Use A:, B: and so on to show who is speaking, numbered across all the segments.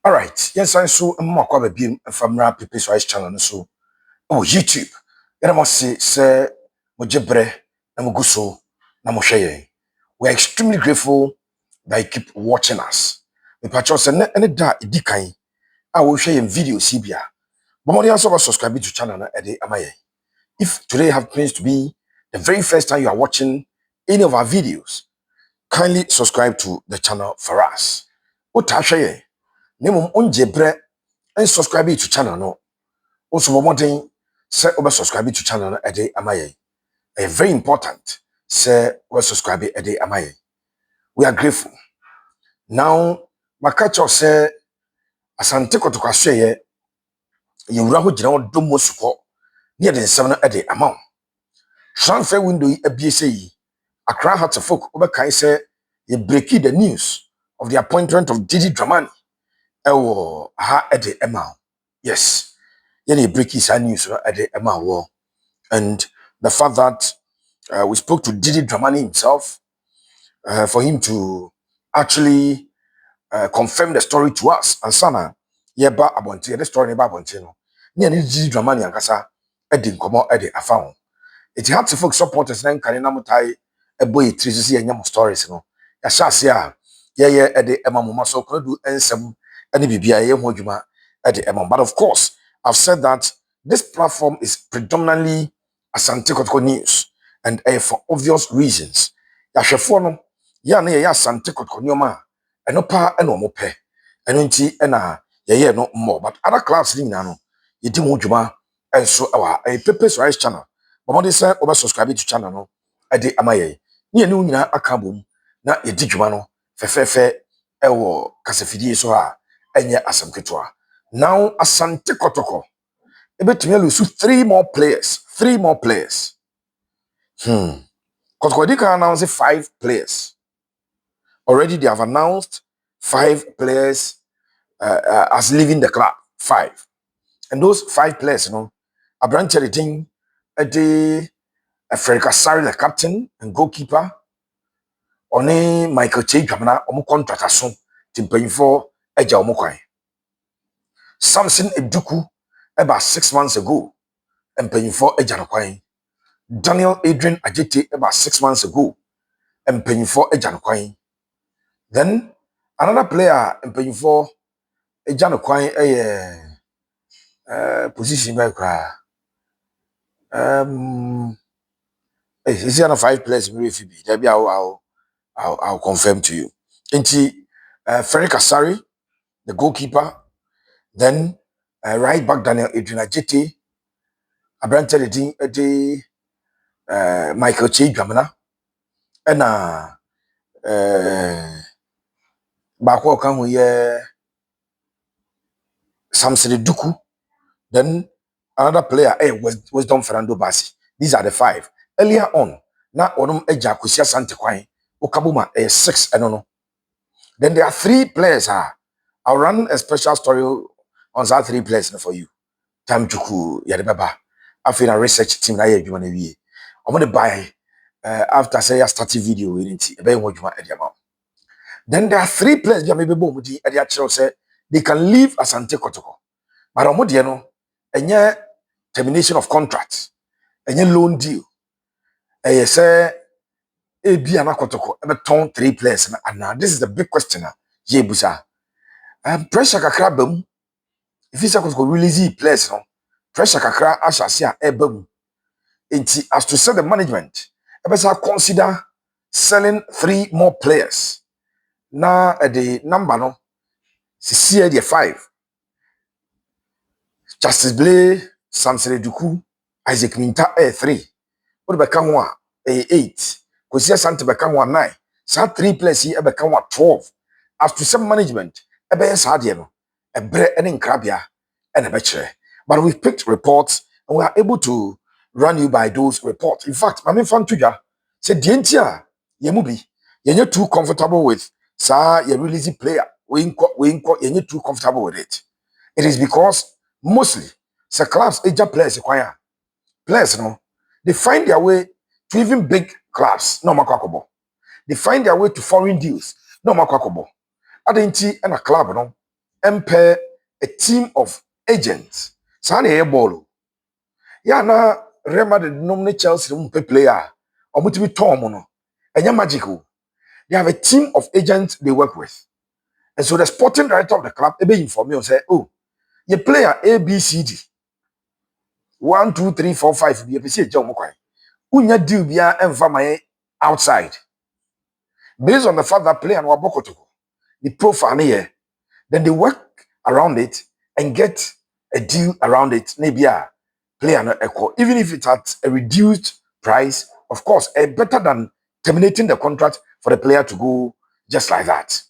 A: All right. Yes, I saw a more beam from Rap People's channel. So, oh, YouTube. And I must say, Mojebre, Namuguso, Namosheye. We're extremely grateful that you keep watching us. The patros and da idikai. I will share a video, Sibia. But also subscribe to channel Ede Amaye. If today happens to be the very first time you are watching any of our videos, kindly subscribe to the channel for us. Otashaye. Nemo unje bre and subscribe to channel no. Also momoden say over subscribe to channel no ede amaye. Very important. Say over subscribe ede amaye. We are grateful. Now makacho say Asante Kotoko ye wura ho gina odom mosuko ne de nsem no ede amount. Transfer window yi abiese yi. Accra Hearts of Folk over kai say ye breaking the news of the appointment of Didi Dramani. Ewo ha ede amount. Yes. Yeni breaking sa news no ede amount wo. And the fact that we spoke to Didi Dramani himself for him to actually confirm the story to us. And sana, yeba abonti, the story neba abonti no. Ni ani Didi Dramani ankasa edi nkomo edi afa. It had to folk supporters na nkane na mutai eboy trisisi enya stories no. Ya shase a ye edi emamoma so kwadu ensem ani bibia ye ho adwuma edi emam. But of course, I've said that this platform is predominantly Asante Kotoko news and for obvious reasons. Yahwefo no ya na ye Asante Kotoko nyoma eno pa eno mo pe. Eno nti na ye no more. But other clubs ni no yedi ho adwuma enso our Pepe's Rice channel. But say over subscribe to channel no ade amaye. Ni enu nyina aka bom na yedi dwuma no fefefe ewo kasafidie so a enye asem ketwa. Now Asante Kotoko ebetumi lose three more players. Kotoko they can announce 5 players. Already they have announced 5 players as leaving the club. 5. And those 5 players, you know, a branch the thing the Frederick Asari, the captain and goalkeeper, one Michael Chamana, omo contract so timpaying for Eja Omokwan. Samson Eduku about 6 months ago and paying for Eja Daniel Adrian Ajete about 6 months ago and paying for Eja. Then another player and paying for Eja position by is there 5 players in Refubi? Maybe I'll confirm to you. Inti Ferry Kasari, the goalkeeper, then right back Daniel Adrian Ajete, Abrante the Michael Chamana, and Bako Kamu ye Samson Duku, then another player was Don Fernando Bassi. These are the 5. Earlier on, na onum Eja Kusia Asante Kwai, Okabuma 6, I don't know. Then there are 3 players. I'll run a special story on that 3 players for you. Time Juku Yadebaba. I feel a research team na you want to be. I'm gonna buy after say I start a video with it. Then there are 3 players maybe bomudi at the actual say they can leave Asante Kotoko. But Omodiano, and termination of contract, and loan deal. And say be an Kotoko, ever turn 3 players. And now this is the big question. Jebusa. Pressure kakra bam. If you say go release players, no pressure kakra ashasi a ebam. Enti as to sell the management, ebesa consider selling 3 more players. Na the number no see the 5. Justice Blay, Samson Duku, Isaac Minta 3. What become one 8. Kosia Sante become 9. So 3 players here become 12. As to some management, ebesa no a bre and crabia and a betche. But we've picked reports and we are able to run you by those reports. In fact, I mean, Fantuja said, Dientia, Yemubi, you're too comfortable with, sir, you're releasing player. You're too comfortable with it. It is because mostly, the clubs, agent players, acquire players, no, they find their way to even big clubs, no makwakobo. They find their way to foreign deals, no makwakobo. Adenti and a club, no. empire a team of agents. Sane air ball. Ya na Real Madrid nominate Chelsea player. Or to be Tom no. And you're magical. They have a team of agents they work with. And so the sporting director of the club, they inform me and say, oh, your player A, B, C, D. 1, 2, 3, 4, 5. Be a PC John Mokwai. Unya deal be a outside. Based on the fact that player and Kotoko, the profile here, then they work around it and get a deal around it. Maybe a player no echo, even if it's at a reduced price, of course, better than terminating the contract for the player to go just like that.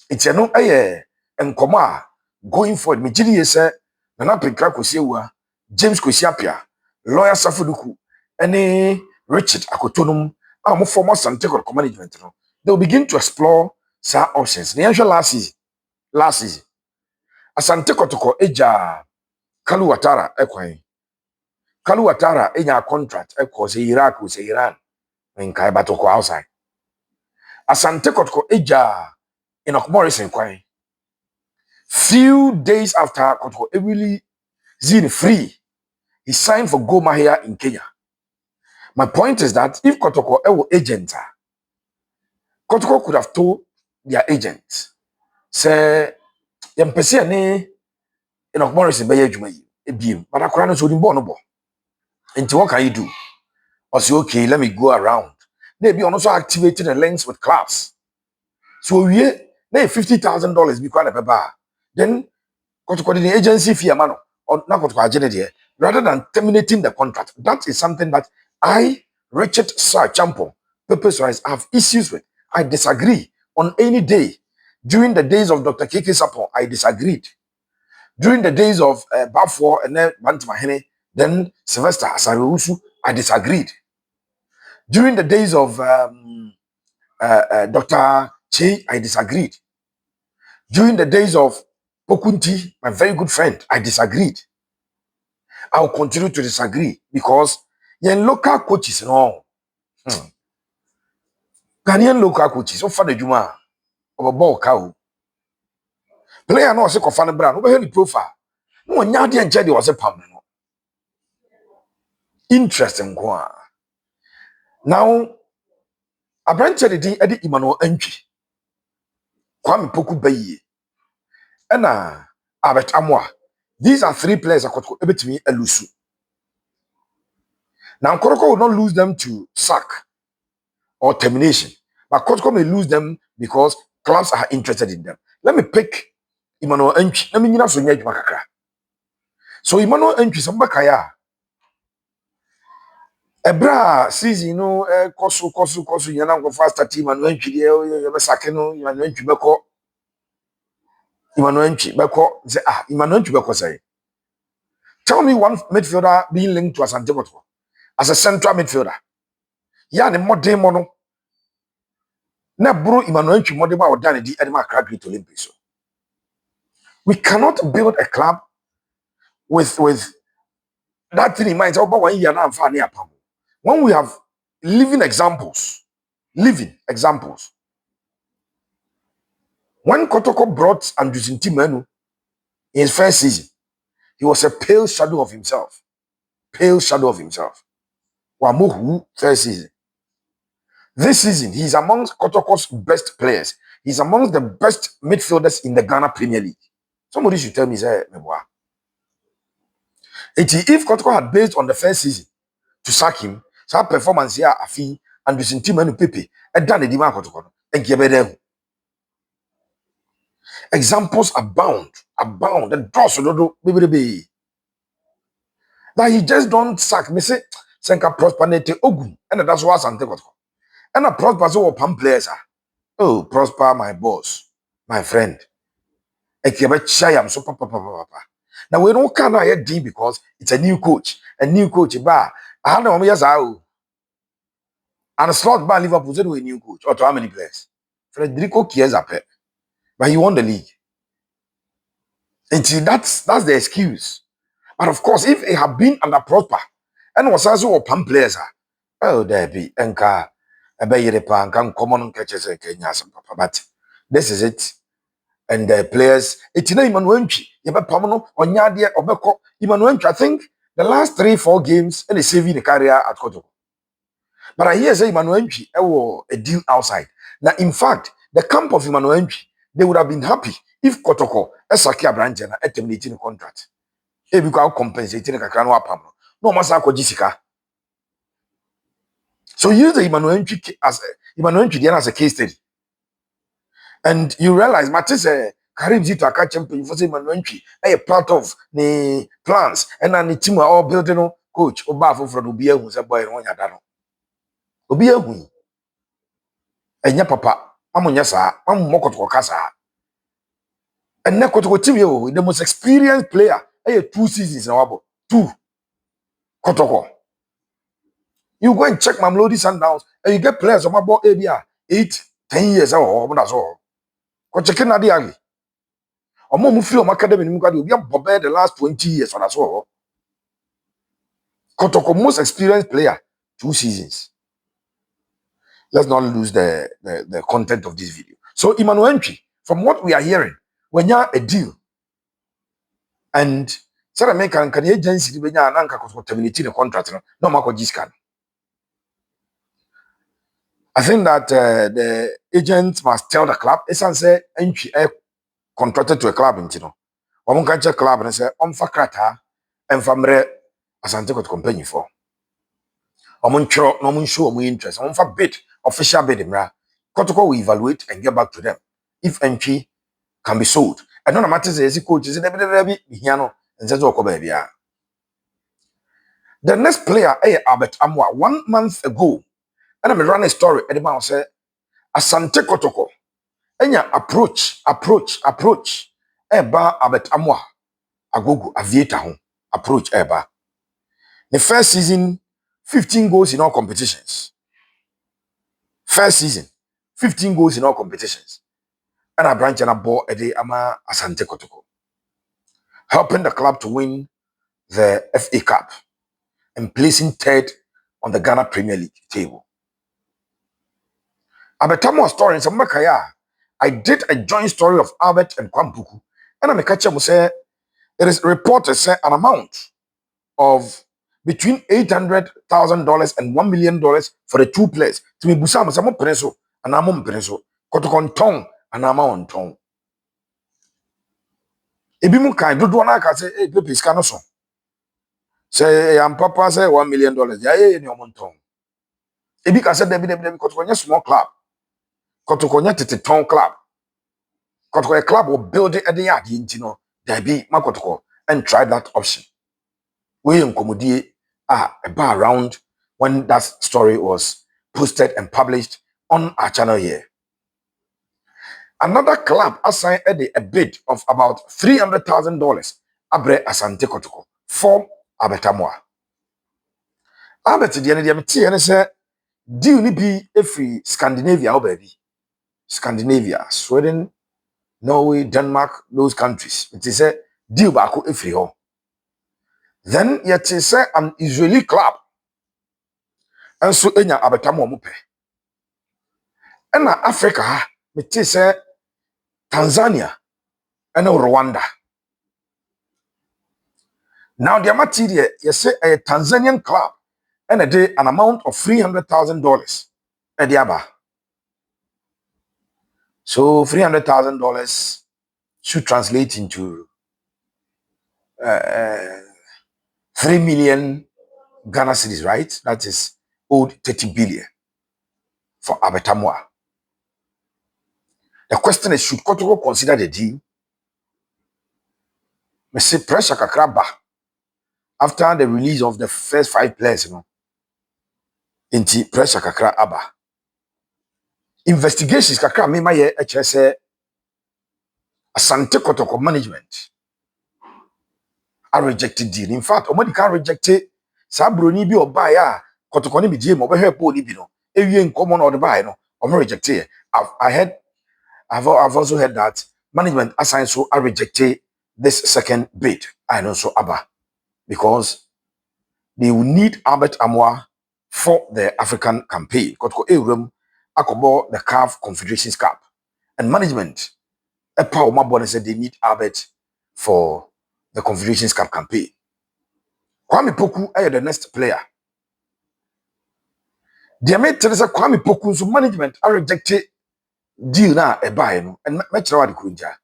A: It's a no and comma going forward. Mijili say Nana Pekra Kosiewa, James Kosiapia, lawyer Safuduku, any Richard Akotonum, our former Asante management. They'll begin to explore some options. The answer last season. Asante Kotoko eja Kalu Watara ekwan. Kalu Watara enya contract se Iraq se Iran. Nkai batoko outside. Asante Kotoko eja Enoch Morrison kwan. Few days after Kotoko really zine free, he signed for Gor Mahia in Kenya. My point is that if Kotoko ewo agent, Kotoko could have told their agents, say, yempese ne Enoch Morrison beye adwuma yi ebiem, but akora no so di ball no bo. Nti what can you do? Or say, okay, let me go around. Maybe also activating the links with clubs. So we $50,000 be quite a bar. Then Kotoko the agency fee man or not Kotoko rather than terminating the contract. That is something that I, Richard Sir Champo, purpose-wise, have issues with. I disagree on any day. During the days of Dr. Keke Sapo, I disagreed. During the days of Bafor and then Bantamahene, then Sylvester Asariusu, I disagreed. During the days of Dr. Che, I disagreed. During the days of Pokunti, my very good friend, I disagreed. I will continue to disagree because yen local coaches and all. Ghanaian local coaches, so far the Juma of a ball cow. Player no se kofane bra no be any profile. No nya de nche de was a pam no. Interesting kwa. Now abranche de din edi Emmanuel Antwi. Kwame Poku bayi. Ena Abet Amwa. These are three players that Kotoko ebetimi elusu. Now Kotoko will not lose them to sack or termination, but Kotoko may lose them because clubs are interested in them. Let me pick Emmanuel Antwi. Let me nina so nyaj makakra. So Emmanuel Antwi sambakaya. Ebra season no koso yana go fast team Emmanuel Antwi de be sake no Emmanuel Antwi beko. Emmanuel Antwi beko say Emmanuel Antwi beko say. Tell me one midfielder being linked to Asante Kotoko as a central midfielder. Ya ne modern mono. Na bro Emmanuel Antwi modern ma odan di Edema Great Olympics. So we cannot build a club with that thing in mind. About 1 year now, when we have living examples, when Kotoko brought Andrew Menu in his first season, he was a pale shadow of himself. Wamuhu first season. This season, he's amongst Kotoko's best players. He's amongst the best midfielders in the Ghana Premier League. Somebody should tell me, say, if Kotoko had based on the first season to sack him, so performance here, Afi, and Andrew Menu Pepe, and done the demand Kotoko, and Kebede. Examples abound, and dross baby. That he just don't sack me say senka prosperity ogun and that's what Asante Kotoko. And a prosper so pam players are. Oh, Prosper, my boss, my friend. Ekebe chayam so papa. Now we don't can I D because it's a new coach. A new coach ba. I had no years out. And a slot by Liverpool said we a new coach. Or to how many players? Federico Chiesa pet. But he won the league. And see, that's the excuse. But of course, if it had been under Prosper, and was also pam players are, oh, there be enka a bay pan can common catches a Kenya papa. But this is it. and the players. It's in Emmanuel Antwi. Yebe pamono onyade obeko Emmanuel Antwi. I think the last 3-4 games and saving the career at Kotoko. But I hear say Emmanuel Antwi a deal outside. Now, in fact, the camp of Emmanuel Antwi, they would have been happy if Kotoko esaki abranje na terminating the contract. E bi kwa compensating kakra no apam no. No masa akọ jisika. So use the Emmanuel Antwi as a case study. And you realize Matisse Karim Zito aka champion for say Emmanuel Antwi part of the plans and then the team are all building no coach oba for no be ehun say boy no nya da no. Obi ehun. Enya papa amunya saa ammo Kotoko kasa. And na Kotoko team yo the most experienced player 2 seasons na wabo. 2 Kotoko. You go and check Mamelodi Sundowns and you get players about 8, 10 years or that's all. Ko check na dey agi. Omo mu free academy ni mu kwade obi abobe the last 20 years or that's all. Kotoko most experienced player 2 seasons. Let's not lose the content of this video. So Emmanuel Antwi, from what we are hearing, when you're a deal and Sarah make an agency when you're an Kotoko terminating the contract, no mako giscan. I think that the agent must tell the club, Asante Antwi contracted to a club in Tino. One can check club and say, for krata and famre Asante got company for. No show interest. For bid, official bid, Kotoko will evaluate and get back to them. If Antwi can be sold. I don't know matter as coaches in every piano and says baby. The next player, Albert Amwa, 1 month ago, and I'm running a story at the mouth say, Asante Kotoko. Enya approach. Eba Albert Amwa. Agogo aviator home. Approach eba. The first season, 15 goals in all competitions. First season, 15 goals in all competitions. And a branch and a ball a day ama Asante Kotoko. Helping the club to win the FA Cup and placing third on the Ghana Premier League table. Albert Amwa story in Samakaya. I did a joint story of Albert and Kwampuku. And I'm a catcher who say there is reported say an amount of between $800,000 and $1 million for the 2 players. To me, Busama, some preso, and I'm preso, Kotokon Tong, and I'm on Tong. Ebimu kind, do one I can say, hey, Pepe Scanoson. Say, I'm Papa, say $1 million. Yeah, in your Montong. Ebika said, Debbie, Kotokonya small club. Kotokonya Tong club. Kotoko club will build it at the yard, you know, Debbie, Makotoko, and try that option. We in Komodie about around when that story was posted and published on our channel here. Another club assigned a bid of about $300,000 abre Asante Kotoko for Albert Amwa. Albert the end of say deal ni be every Scandinavia or baby. Scandinavia, Sweden, Norway, Denmark, those countries. It is a deal back every home. Then yet is an Israeli club. And so enya Albert Amwa mupe. And Africa, it is Tanzania and Rwanda. Now the material, you say a Tanzanian club and a day an amount of $300,000 a diaba. So $300,000 should translate into 3 million Ghana cedis, right? That is owed 30 billion for Albert Amwa. The question is, should Kotoko consider the deal? Me say pressure kakraba after the release of the first 5 players, you know. Inti pressure kakra aba. Investigations kakra me ma ye say Asante Kotoko management are rejected deal. In fact, omodi can reject it. Sa broni bi oba ya Kotoko ni bi die mo be help ni bi no. Ewie nkomo na ode ba no, omo reject it. I've also heard that management assigned so are rejected this second bid. I know so aba because they will need Albert Amwa for the African campaign. Kotoko Eurum akobo the CAF Confederations Cup and management A power my bonus said they need Albert for the Confederations Cup campaign. Kwame Poku is the next player. The mate tells us Kwame Poku's management are rejected deal na e buy no and match the kunja.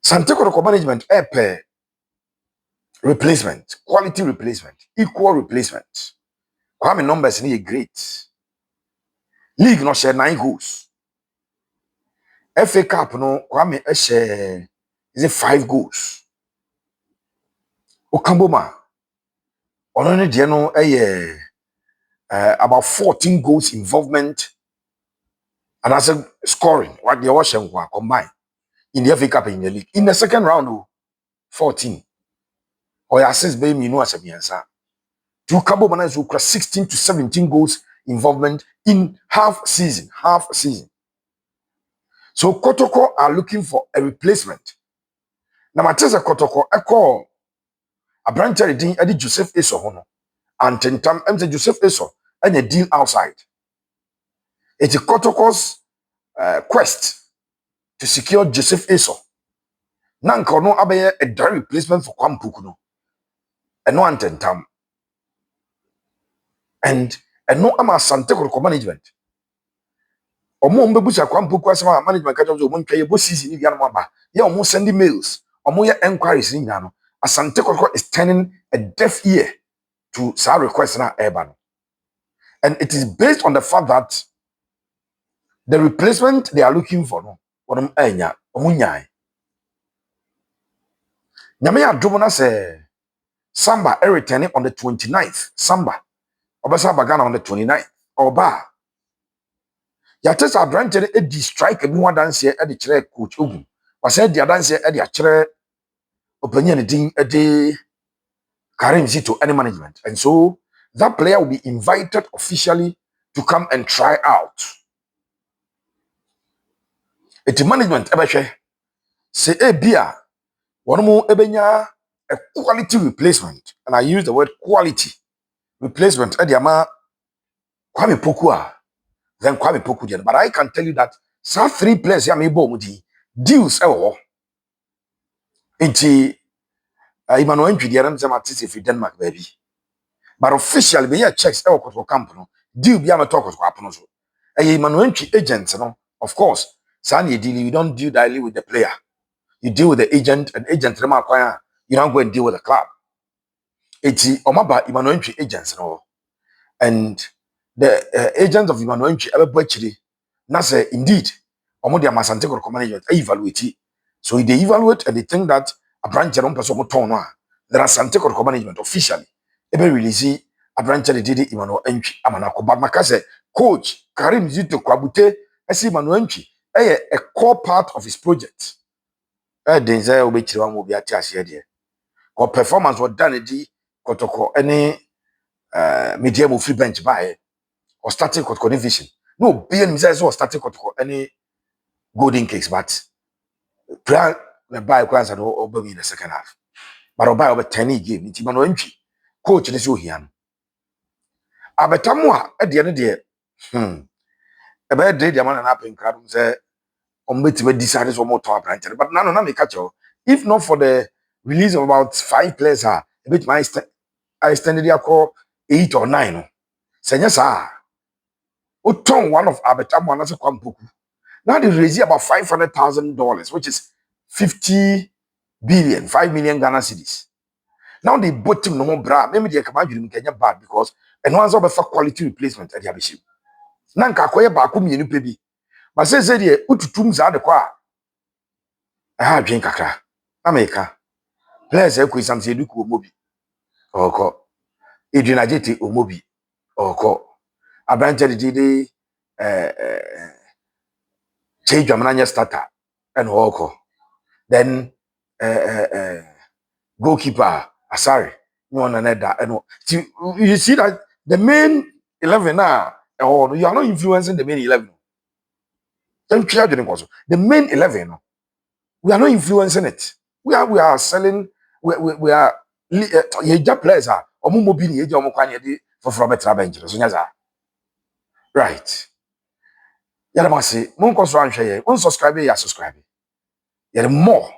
A: Asante Kotoko management pay replacement, quality replacement, equal replacement. Kwame numbers ni great. League no share 9 goals. FA Cup no Kwame share is it 5 goals. Okamboma ono ne de no about 14 goals involvement and as a scoring what the Ocean combined in the FA Cup in the league. In the second round, 14. Or assist by me no as a miansa. To Cabo Manas who cross 16 to 17 goals involvement in half season. So Kotoko are looking for a replacement. Now Mateza Kotoko, I call a branch Eddie Joseph Eso Hono. And Tentam MC Joseph Eso and a deal outside. It's a Kotoko's quest to secure Joseph Eso. Nanko no abe a direct replacement for Kwampuku no. And no Antentam. And no ama Asante Kotoko management. Omo mbebusa Kwampuku asema management kajo omo ntwa ye bo season ni biano aba. Ye omo send mails, omo ye enquiries ni nyina no. Asante Kotoko is turning a deaf ear to sa request na eba no. And it is based on the fact that the replacement they are looking for no. Onom enya, omo nyai. Nyame adom na se Samba returning on the 29th. Samba. Obesa Bagana on the 29th. Oba. Yates adranche e di strike bi dance e di kire coach Ogun. Wase di dance e di akire opinion din e di Karim Zito any management. And so that player will be invited officially to come and try out. Eti management ebehwe se ebia wono ebenya a quality replacement, and I use the word quality replacement e di ama Kwame Poku a then Kwame Poku dia. But I can tell you that some 3 players ya me bo mudi deals e wo. Enti Emmanuel Antwi dia ram zama tisi fi Denmark baby. But officially be here checks e wo Kotoko camp no. Deal bi am talk Kotoko apono so. Emmanuel Antwi agent no. Of course, san you deal, you don't deal directly with the player. You deal with the agent, and agent rema kwaya, you don't go and deal with the club. Eti omaba Emmanuel Antwi agents no. And the agents of Emmanuel Antwi ebe chiri na say indeed omo dia Asante Kotoko management evaluate. So they evaluate and they think that a branch on person turn no. There are Asante Kotoko management officially ebe release a branch de did Emmanuel Antwi amanako. But makase coach Karim Zito Kwabute esi Emmanuel Antwi a core part of his project. Denzel obechiri wan obi ati ase de. Ko performance what done di Kotoko any media mo free bench by or starting Kotoko division. No, BN say so starting Kotoko any golden cakes, but plan the buy class and over in the second half. But oba over 10 game nti Emmanuel Antwi coach dey so hian. Abetamu a de ne de ebe dey the man na happen kradum say between decide so more top branch. But no, me catch you. If not for the release of about 5 players, a bit my I extended their call 8 or 9. No. Say yes, o turn one of Abetamu and as a Kwampuku. Now they raise about $500,000, which is 50 billion, 5 million Ghana cedis. Now they bought him no more bra. Maybe they come out in Kenya bad because and one's over for quality replacement at the Abishim. Nanka koye bakum yenu pebi. But say the ututum za de kwa. Aha dwen kakra. America. Players e Sam Seduku omobi. Oko. Adrian Ajete omobi. Oko. Abranche de change Jamania starter and oko. Then goalkeeper Asari. No one another and you see that the main 11 now you are not influencing the main 11. The main 11 we are not influencing it. We are selling. We are players are mobile for from a bench. Right. yɛde mo ase monkɔ so anhwɛ yɛn unsubscribe yɛ subscribe yɛde more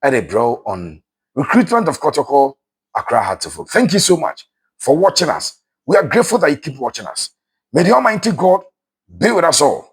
A: ɛde bro on recruitment of Kotoko Accra Hartlepool. Thank you so much for watching us. We are grateful that you keep watching us. May the Almighty God be with us all.